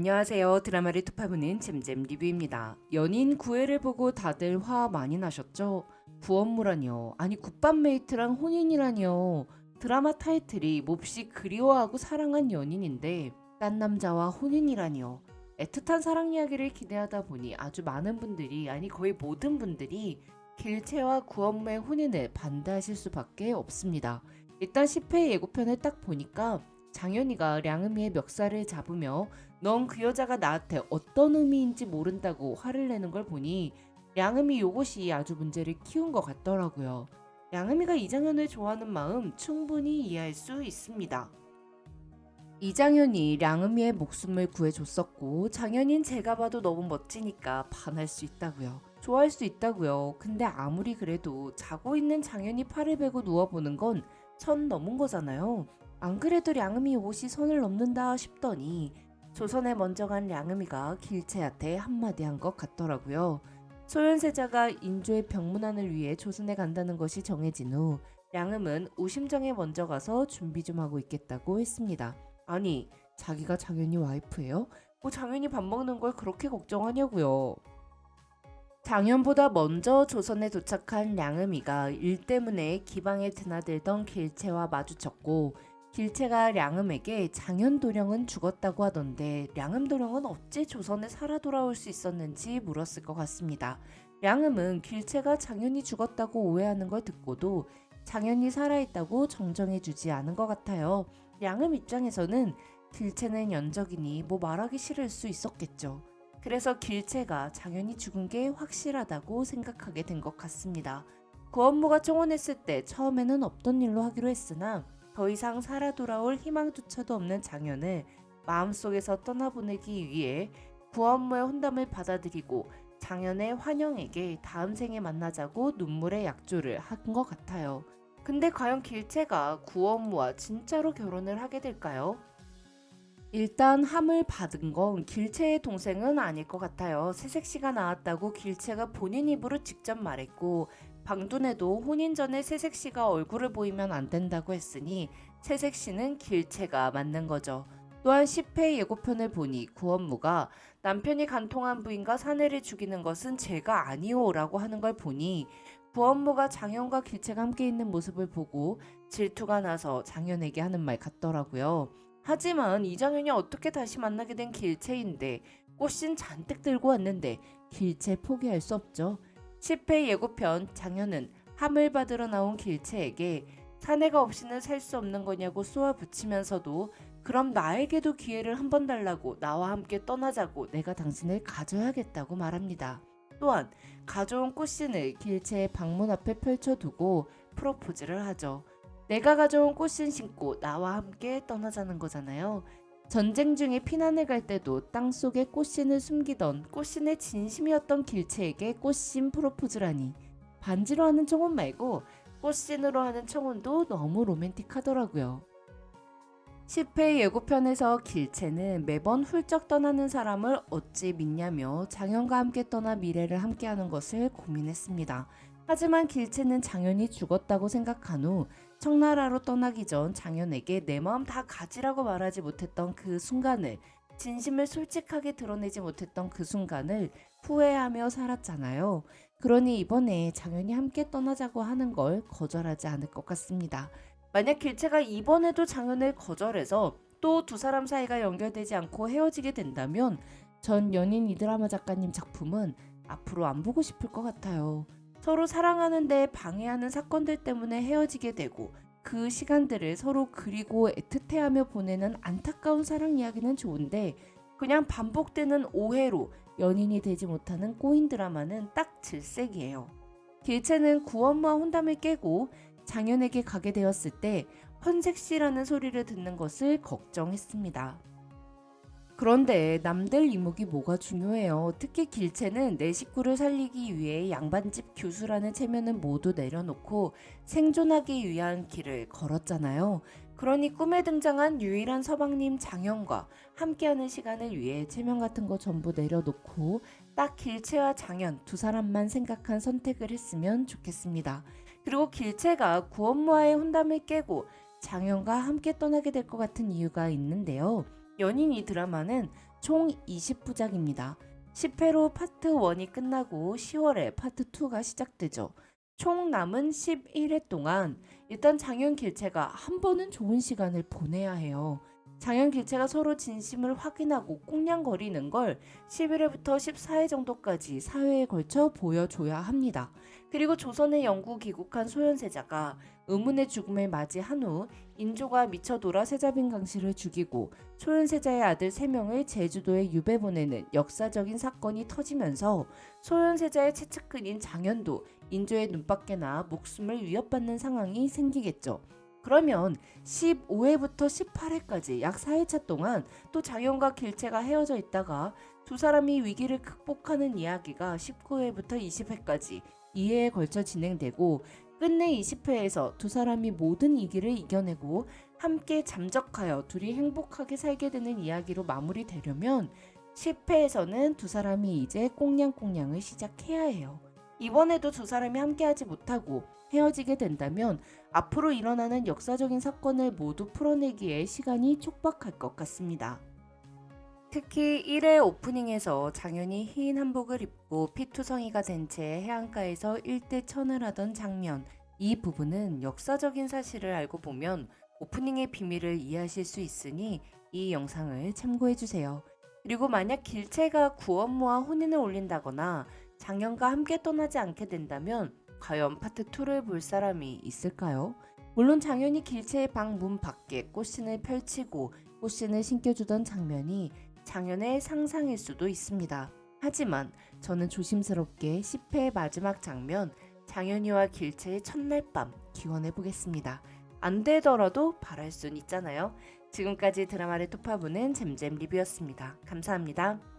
안녕하세요. 드라마를 투파보는 잼잼 리뷰입니다. 연인 구애를 보고 다들 화 많이 나셨죠? 구원무라니요. 아니 굿밤메이트랑 혼인이라니요. 드라마 타이틀이 몹시 그리워하고 사랑한 연인인데 딴 남자와 혼인이라니요. 애틋한 사랑 이야기를 기대하다 보니 아주 많은 분들이 아니 거의 모든 분들이 길채와 구원무의 혼인을 반대하실 수밖에 없습니다. 일단 10회 예고편을 딱 보니까 장현이가 량음이의 멱살을 잡으며 넌 그 여자가 나한테 어떤 의미인지 모른다고 화를 내는 걸 보니 량음이 요것이 아주 문제를 키운 것 같더라고요. 량음이가 이장현을 좋아하는 마음 충분히 이해할 수 있습니다. 이장현이 량음이의 목숨을 구해줬었고 장현인 제가 봐도 너무 멋지니까 반할 수 있다고요. 좋아할 수 있다고요. 근데 아무리 그래도 자고 있는 장현이 팔을 베고 누워보는 건 선 넘은 거잖아요. 안 그래도 량음이 옷이 선을 넘는다 싶더니 조선에 먼저 간 량음이가 길채한테 한마디 한 것 같더라고요. 소현세자가 인조의 병문안을 위해 조선에 간다는 것이 정해진 후 량음은 우심정에 먼저 가서 준비 좀 하고 있겠다고 했습니다. 아니, 자기가 장현이 와이프예요? 뭐 장현이 밥 먹는 걸 그렇게 걱정하냐고요. 장현보다 먼저 조선에 도착한 량음이가 일 때문에 기방에 드나들던 길채와 마주쳤고 길채가 량음에게 장현도령은 죽었다고 하던데 량음도령은 어찌 조선에 살아 돌아올 수 있었는지 물었을 것 같습니다. 량음은 길채가 장현이 죽었다고 오해하는 걸 듣고도 장현이 살아있다고 정정해주지 않은 것 같아요. 량음 입장에서는 길채는 연적이니 뭐 말하기 싫을 수 있었겠죠. 그래서 길채가 장현이 죽은 게 확실하다고 생각하게 된 것 같습니다. 구원무가 청혼했을 때 처음에는 없던 일로 하기로 했으나 더 이상 살아 돌아올 희망조차도 없는 장현을 마음속에서 떠나보내기 위해 구원무의 혼담을 받아들이고 장현의 환영에게 다음 생에 만나자고 눈물의 약조를 한 것 같아요. 근데 과연 길채가 구원무와 진짜로 결혼을 하게 될까요? 일단 함을 받은 건 길채의 동생은 아닐 것 같아요. 새색시가 나왔다고 길채가 본인 입으로 직접 말했고 방둔에도 혼인 전에 새색시가 얼굴을 보이면 안 된다고 했으니 새색시는 길채가 맞는 거죠. 또한 10회 예고편을 보니 구원무가 남편이 간통한 부인과 사내를 죽이는 것은 죄가 아니오라고 하는 걸 보니 구원무가 장현과 길채가 함께 있는 모습을 보고 질투가 나서 장현에게 하는 말 같더라고요. 하지만 이장현이 어떻게 다시 만나게 된 길채인데 꽃신 잔뜩 들고 왔는데 길채 포기할 수 없죠. 10회 예고편 장현은 함을 받으러 나온 길채에게 사내가 없이는 살 수 없는 거냐고 쏘아붙이면서도 그럼 나에게도 기회를 한 번 달라고 나와 함께 떠나자고 내가 당신을 가져야겠다고 말합니다. 또한 가져온 꽃신을 길채의 방문 앞에 펼쳐두고 프로포즈를 하죠. 내가 가져온 꽃신 신고 나와 함께 떠나자는 거잖아요. 전쟁 중에 피난을 갈 때도 땅속에 꽃신을 숨기던 꽃신의 진심이었던 길채에게 꽃신 프로포즈라니. 반지로 하는 청혼 말고 꽃신으로 하는 청혼도 너무 로맨틱하더라고요. 10회 예고편에서 길채는 매번 훌쩍 떠나는 사람을 어찌 믿냐며 장현과 함께 떠나 미래를 함께하는 것을 고민했습니다. 하지만 길채는 장현이 죽었다고 생각한 후 청나라로 떠나기 전 장현에게 내 마음 다 가지라고 말하지 못했던 그 순간을 진심을 솔직하게 드러내지 못했던 그 순간을 후회하며 살았잖아요. 그러니 이번에 장현이 함께 떠나자고 하는 걸 거절하지 않을 것 같습니다. 만약 길채가 이번에도 장현을 거절해서 또 두 사람 사이가 연결되지 않고 헤어지게 된다면 전 연인 이드라마 작가님 작품은 앞으로 안 보고 싶을 것 같아요. 서로 사랑하는데 방해하는 사건들 때문에 헤어지게 되고 그 시간들을 서로 그리고 애틋해하며 보내는 안타까운 사랑 이야기는 좋은데 그냥 반복되는 오해로 연인이 되지 못하는 꼬인 드라마는 딱 질색이에요. 길채는 구원무와 혼담을 깨고 장현에게 가게 되었을 때 헌색시라는 소리를 듣는 것을 걱정했습니다. 그런데 남들 이목이 뭐가 중요해요. 특히 길채는 내 식구를 살리기 위해 양반집 교수라는 체면을 모두 내려놓고 생존하기 위한 길을 걸었잖아요. 그러니 꿈에 등장한 유일한 서방님 장현과 함께하는 시간을 위해 체면 같은 거 전부 내려놓고 딱 길채와 장현 두 사람만 생각한 선택을 했으면 좋겠습니다. 그리고 길채가 구원무와의 혼담을 깨고 장현과 함께 떠나게 될 것 같은 이유가 있는데요. 연인 이 드라마는 총 20부작입니다. 10회로 파트 1이 끝나고 10월에 파트 2가 시작되죠. 총 남은 11회 동안 일단 장현 길체가 한 번은 좋은 시간을 보내야 해요. 장현 길체가 서로 진심을 확인하고 꽁냥거리는 걸 11회부터 14회 정도까지 4회에 걸쳐 보여줘야 합니다. 그리고 조선에 영구 귀국한 소현세자가 의문의 죽음을 맞이한 후 인조가 미쳐 돌아 세자빈 강씨를 죽이고 소현세자의 아들 3명을 제주도에 유배 보내는 역사적인 사건이 터지면서 소현세자의 최측근인 장현도 인조의 눈밖에나 목숨을 위협받는 상황이 생기겠죠. 그러면 15회부터 18회까지 약 4회차 동안 또 장현과 길체가 헤어져 있다가 두 사람이 위기를 극복하는 이야기가 19회부터 20회까지 2회에 걸쳐 진행되고 끝내 20회에서 두 사람이 모든 위기를 이겨내고 함께 잠적하여 둘이 행복하게 살게 되는 이야기로 마무리되려면 10회에서는 두 사람이 이제 꽁냥꽁냥을 시작해야 해요. 이번에도 두 사람이 함께하지 못하고 헤어지게 된다면 앞으로 일어나는 역사적인 사건을 모두 풀어내기에 시간이 촉박할 것 같습니다. 특히 1회 오프닝에서 장현이 흰 한복을 입고 피투성이가 된 채 해안가에서 일대천을 하던 장면, 이 부분은 역사적인 사실을 알고 보면 오프닝의 비밀을 이해하실 수 있으니 이 영상을 참고해주세요. 그리고 만약 길체가 구원모와 혼인을 올린다거나 장현과 함께 떠나지 않게 된다면 과연 파트 2를 볼 사람이 있을까요? 물론 장현이 길체의 방 문 밖에 꽃신을 펼치고 꽃신을 신겨주던 장면이 장현의 상상일 수도 있습니다. 하지만 저는 조심스럽게 10회 마지막 장면 장현이와 길체의 첫날 밤 기원해 보겠습니다. 안 되더라도 바랄 순 있잖아요. 지금까지 드라마를 톱파보는 잼잼 리뷰였습니다. 감사합니다.